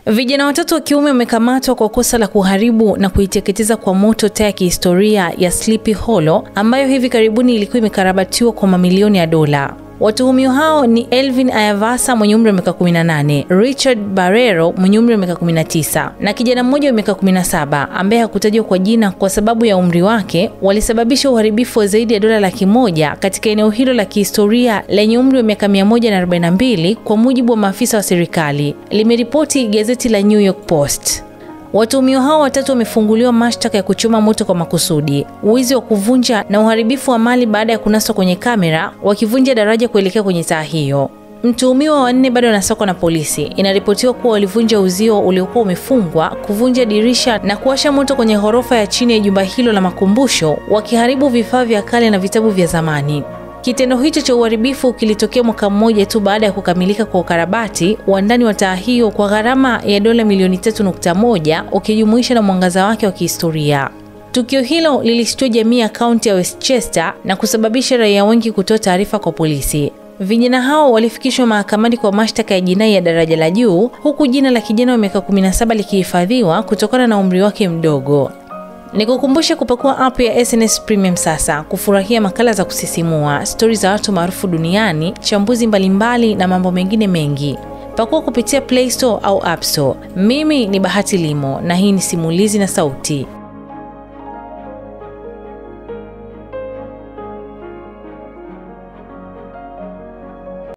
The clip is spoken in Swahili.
Vijana watatu wa kiume wamekamatwa kwa kosa la kuharibu na kuiteketeza kwa moto taa ya kihistoria ya Sleepy Hollow ambayo hivi karibuni ilikuwa imekarabatiwa kwa mamilioni ya dola. Watuhumiwa hao ni Elvin Ayavasa mwenye umri wa miaka 18, Richard Barrero mwenye umri wa miaka 19 na kijana mmoja wa miaka 17 ambaye hakutajwa kwa jina kwa sababu ya umri wake. Walisababisha uharibifu wa zaidi ya dola 100,000 katika eneo hilo la kihistoria lenye umri wa miaka 142 kwa mujibu wa maafisa wa serikali, limeripoti gazeti la New York Post. Watuhumiwa hao watatu wamefunguliwa mashtaka ya kuchoma moto kwa makusudi, wizi wa kuvunja na uharibifu wa mali baada ya kunaswa kwenye kamera wakivunja daraja kuelekea kwenye taa hiyo. Mtuhumiwa wa 4 bado anasakwa na polisi. Inaripotiwa kuwa walivunja uzio uliokuwa umefungwa, kuvunja dirisha na kuwasha moto kwenye ghorofa ya chini ya jumba hilo la makumbusho, wakiharibu vifaa vya kale na vitabu vya zamani. Kitendo hicho cha uharibifu kilitokea mwaka mmoja tu baada ya kukamilika kwa ukarabati wa ndani wa taa hiyo kwa gharama ya dola milioni 3.1 ukijumuisha na mwangaza wake wa kihistoria. Tukio hilo lilishtua jamii ya kaunti ya Westchester na kusababisha raia wengi kutoa taarifa kwa polisi. Vijana hao walifikishwa mahakamani kwa mashtaka ya jinai ya daraja la juu, huku jina la kijana wa miaka 17 likihifadhiwa kutokana na umri wake mdogo. Nikukumbushe kupakua app ya SNS Premium sasa, kufurahia makala za kusisimua, stori za watu maarufu duniani, chambuzi mbalimbali na mambo mengine mengi. Pakua kupitia Play Store au App Store. Mimi ni Bahati Limo na hii ni Simulizi na Sauti.